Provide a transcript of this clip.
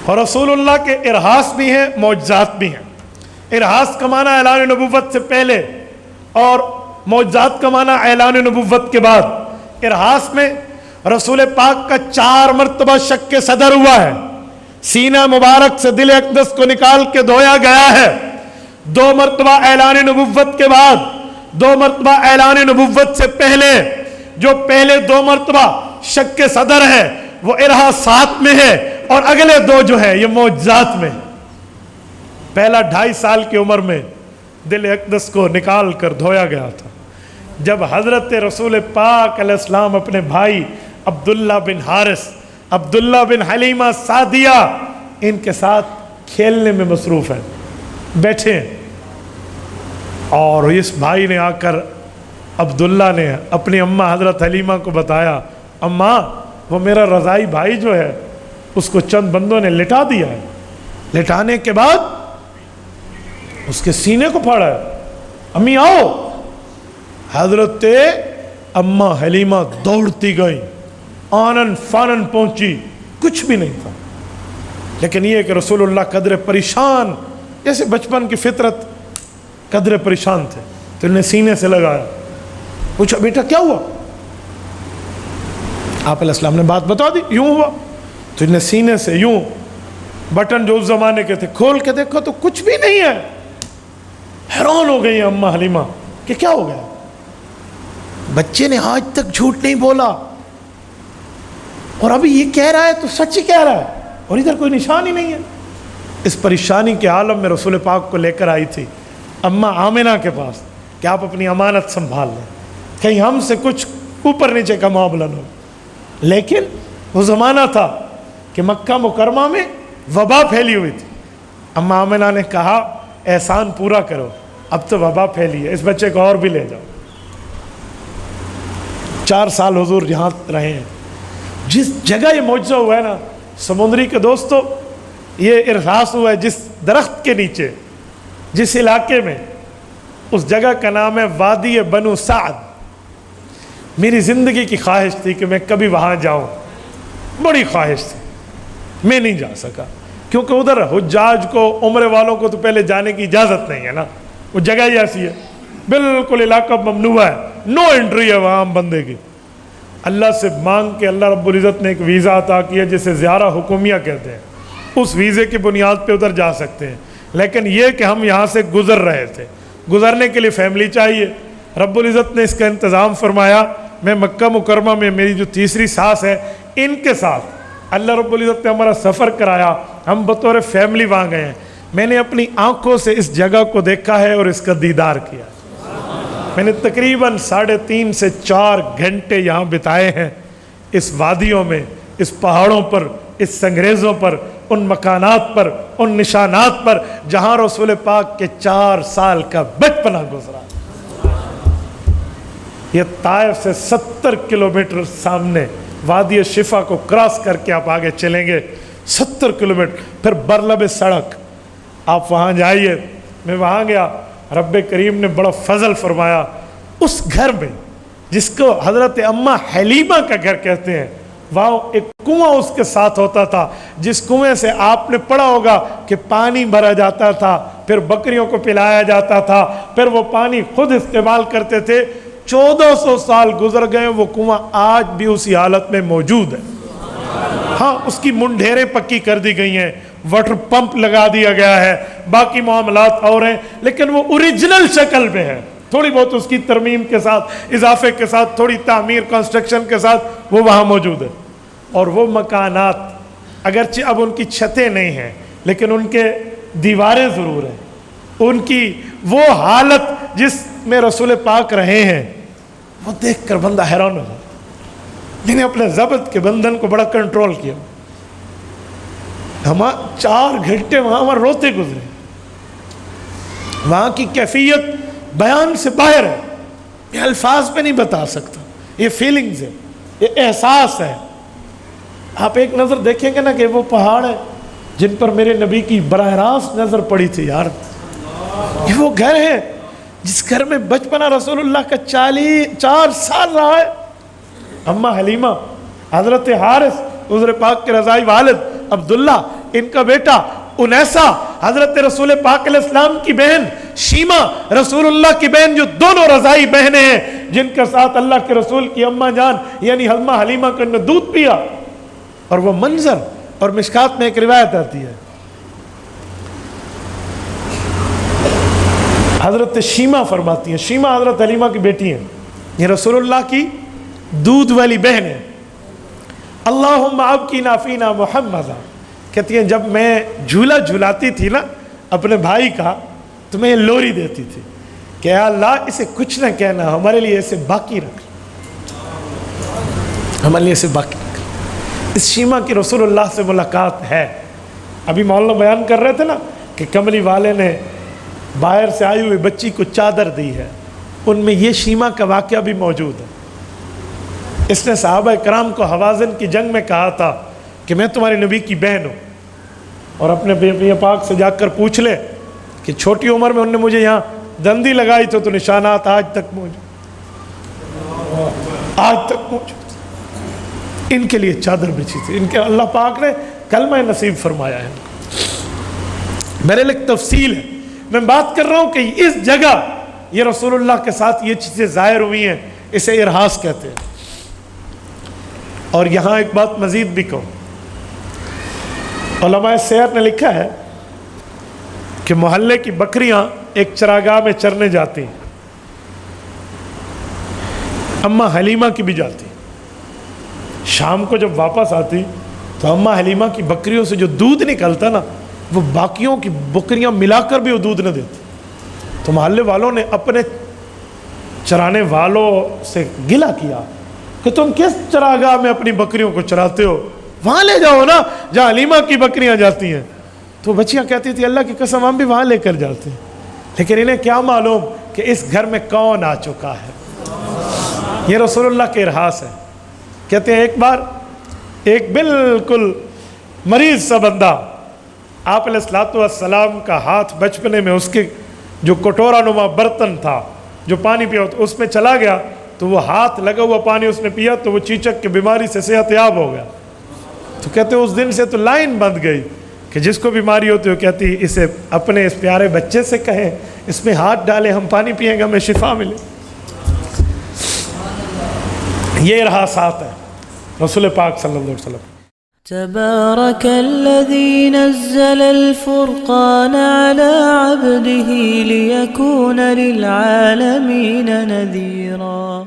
اور رسول اللہ کے ارہاس بھی ہیں، معجزات بھی ہیں۔ ارہاس کا معنی اعلان نبوت سے پہلے اور معجزات کا معنی اعلان نبوت کے بعد۔ ارہاس میں رسول پاک کا 4 مرتبہ شق صدر ہوا ہے، سینہ مبارک سے دل اقدس کو نکال کے دھویا گیا ہے۔ 2 مرتبہ اعلان نبوت کے بعد، 2 مرتبہ اعلان نبوت سے پہلے۔ جو پہلے 2 مرتبہ شق صدر ہے وہ ارہاسات میں ہے، اور اگلے 2 جو ہے یہ معجزات میں۔ پہلا 2.5 سال کی عمر میں دل اقدس کو نکال کر دھویا گیا تھا، جب حضرت رسول پاک علیہ السلام اپنے بھائی عبداللہ بن حارث، عبداللہ بن حلیمہ سعدیہ، ان کے ساتھ کھیلنے میں مصروف ہیں، بیٹھے ہیں، اور اس بھائی نے آ کر عبداللہ نے اپنی اماں حضرت حلیمہ کو بتایا، اماں وہ میرا رضائی بھائی جو ہے اس کو چند بندوں نے لٹا دیا ہے، لٹانے کے بعد اس کے سینے کو پھاڑا ہے، امی آؤ۔ حضرت اماں حلیمہ دوڑتی گئی، آنن فانن پہنچی، کچھ بھی نہیں تھا، لیکن یہ کہ رسول اللہ قدر پریشان، جیسے بچپن کی فطرت، قدر پریشان تھے، تو انہیں سینے سے لگایا، پوچھا بیٹا کیا ہوا؟ آپ علیہ السلام نے بات بتا دی، یوں ہوا۔ تو انہیں سینے سے یوں بٹن جو اس زمانے کے تھے کھول کے دیکھو تو کچھ بھی نہیں ہے۔ حیران ہو گئی اماں حلیمہ کہ کیا ہو گیا، بچے نے آج تک جھوٹ نہیں بولا اور ابھی یہ کہہ رہا ہے تو سچ ہی کہہ رہا ہے، اور ادھر کوئی نشان ہی نہیں ہے۔ اس پریشانی کے عالم میں رسول پاک کو لے کر آئی تھی اماں آمنہ کے پاس کہ آپ اپنی امانت سنبھال لیں، کہیں ہم سے کچھ اوپر نیچے کا معاملہ نہ ہو۔ لیکن وہ زمانہ تھا کہ مکہ مکرمہ میں وبا پھیلی ہوئی تھی۔ اماں آمنہ نے کہا احسان پورا کرو، اب تو وبا پھیلی ہے، اس بچے کو اور بھی لے جاؤ۔ 4 سال حضور یہاں رہے ہیں۔ جس جگہ یہ معجزہ ہوا ہے نا سمندری کے دوستو، یہ ارہاس ہوا ہے جس درخت کے نیچے، جس علاقے میں، اس جگہ کا نام ہے وادی بنو سعد۔ میری زندگی کی خواہش تھی کہ میں کبھی وہاں جاؤں، بڑی خواہش تھی، میں نہیں جا سکا کیونکہ ادھر حجاج کو، عمرے والوں کو تو پہلے جانے کی اجازت نہیں ہے نا، وہ جگہ ہی ایسی ہے، بالکل علاقہ ممنوع ہے، نو انٹری ہے وہاں عام بندے کی۔ اللہ سے مانگ کے اللہ رب العزت نے ایک ویزا عطا کیا جسے زیارہ حکومیہ کہتے ہیں، اس ویزے کی بنیاد پہ ادھر جا سکتے ہیں۔ لیکن یہ کہ ہم یہاں سے گزر رہے تھے، گزرنے کے لیے فیملی چاہیے، رب العزت نے اس کا انتظام فرمایا۔ میں مکہ مکرمہ میں میری جو تیسری ساس ہے ان کے ساتھ اللہ رب العزت نے ہمارا سفر کرایا، ہم بطور فیملی وہاں گئے ہیں۔ میں نے اپنی آنکھوں سے اس جگہ کو دیکھا ہے اور اس کا دیدار کیا۔ میں نے تقریباً 3.5 سے 4 گھنٹے یہاں بتائے ہیں، اس وادیوں میں، اس پہاڑوں پر، اس سنگریزوں پر، ان مکانات پر، ان نشانات پر جہاں رسول پاک کے 4 سال کا بچپنا گزرا۔ یہ طائف سے 70 کلومیٹر سامنے وادی شفا کو کراس کر کے آپ آگے چلیں گے، 70 کلومیٹر، پھر برلب سڑک، آپ وہاں جائیے۔ میں وہاں گیا، رب کریم نے بڑا فضل فرمایا، اس گھر میں جس کو حضرت اماں حلیمہ کا گھر کہتے ہیں، وہاں ایک کنواں اس کے ساتھ ہوتا تھا، جس کنویں سے آپ نے پڑھا ہوگا کہ پانی بھرا جاتا تھا، پھر بکریوں کو پلایا جاتا تھا، پھر وہ پانی خود استعمال کرتے تھے۔ 1400 سال گزر گئے، وہ کنواں آج بھی اسی حالت میں موجود ہے۔ ہاں، اس کی منڈھیریں پکی کر دی گئی ہیں، واٹر پمپ لگا دیا گیا ہے، باقی معاملات اور ہیں، لیکن وہ اوریجنل شکل میں ہے۔ تھوڑی بہت اس کی ترمیم کے ساتھ، اضافے کے ساتھ، تھوڑی تعمیر کنسٹرکشن کے ساتھ وہ وہاں موجود ہے۔ اور وہ مکانات اگرچہ اب ان کی چھتیں نہیں ہیں لیکن ان کے دیواریں ضرور ہیں، ان کی وہ حالت جس میں رسول پاک رہے ہیں، وہ دیکھ کر بندہ حیران ہو جائے۔ جنہیں اپنے ضبط کے بندھن کو بڑا کنٹرول کیا، ہم 4 گھنٹے وہاں روتے گزرے۔ وہاں کی کیفیت بیان سے باہر ہے، یہ الفاظ میں نہیں بتا سکتا، یہ فیلنگز ہے، یہ احساس ہے۔ آپ ایک نظر دیکھیں گے نا کہ وہ پہاڑ ہے جن پر میرے نبی کی براہ راست نظر پڑی تھی، یار یہ وہ گھر ہے جس گھر میں بچپنا رسول اللہ کا 4 سال رہا ہے۔ اماں حلیمہ، حضرت حارث، حضور پاک کے رضائی والد عبداللہ، ان کا بیٹا انیسا حضرت رسول پاک علیہ السلام کی بہن شیما رسول اللہ کی بہن، جو دونوں رضائی بہنیں ہیں، جن کے ساتھ اللہ کے رسول کی اماں جان یعنی حلیمہ کو نے دودھ پیا. اور وہ منظر، اور مشکات میں ایک روایت آتی ہے، حضرت شیما فرماتی ہیں، شیما حضرت حلیمہ کی بیٹی ہیں، یہ رسول اللہ کی دودھ والی بہن ہے. اللہم ابقنا فینا محمدا، کہتی ہیں جب میں جھولا جھولاتی تھی نا اپنے بھائی کا تو میں یہ لوری دیتی تھی کہ اے اللہ اسے کچھ نہ کہنا، ہمارے لیے اسے باقی رکھ، ہمارے لیے اسے باقی رکھ. اس شیما کی رسول اللہ سے ملاقات ہے. ابھی مولانا بیان کر رہے تھے نا کہ کملی والے نے باہر سے آئی ہوئی بچی کو چادر دی ہے، ان میں یہ شیما کا واقعہ بھی موجود ہے. اس نے صحابہ کرام کو حوازن کی جنگ میں کہا تھا کہ میں تمہارے نبی کی بہن ہوں، اور اپنے بیبی پاک سے جا کر پوچھ لے کہ چھوٹی عمر میں انہوں نے مجھے یہاں دندی لگائی تو نشانات آج تک موجود، آج تک موجود. ان کے لیے چادر بچھی تھی، ان کے اللہ پاک نے کلمہ نصیب فرمایا ہے. میرے لیے تفصیل ہے، میں بات کر رہا ہوں کہ اس جگہ یہ رسول اللہ کے ساتھ یہ چیزیں ظاہر ہوئی ہیں، اسے ارحاس کہتے ہیں. اور یہاں ایک بات مزید بھی کہوں، علماء سیر نے لکھا ہے کہ محلے کی بکریاں ایک چراگاہ میں چرنے جاتی ہیں، اماں حلیمہ کی بھی جاتی، شام کو جب واپس آتی تو اماں حلیمہ کی بکریوں سے جو دودھ نکلتا نا وہ باقیوں کی بکریاں ملا کر بھی وہ دودھ نہ دیتی. تو محلے والوں نے اپنے چرانے والوں سے گلہ کیا کہ تم کس چراگاہ میں اپنی بکریوں کو چراتے ہو، وہاں لے جاؤ نا جہاں حلیمہ کی بکریاں جاتی ہیں. تو بچیاں کہتی تھی اللہ کی قسم ہم بھی وہاں لے کر جاتے ہیں. لیکن انہیں کیا معلوم کہ اس گھر میں کون آ چکا ہے. یہ رسول اللہ کے ارحاس ہے. کہتے ہیں ایک بار ایک بالکل مریض سا بندہ آپ علیہ الصلوۃ والسلام کا ہاتھ بچپنے میں اس کے جو کٹورا نما برتن تھا جو پانی پیا تو اس میں چلا گیا، تو وہ ہاتھ لگا ہوا پانی اس نے پیا تو وہ چیچک کی بیماری سے صحت یاب ہو گیا. تو کہتے ہیں اس دن سے تو لائن بند گئی کہ جس کو بیماری ہوتی ہے کہتی اسے اپنے اس پیارے بچے سے کہیں اس میں ہاتھ ڈالے، ہم پانی پیئیں گے ہمیں شفا ملے. یہ ارحاسات ہے رسول پاک صلی اللہ علیہ وسلم. تبارك الذي نزل الفرقان على عبده ليكون للعالمين نذيرا.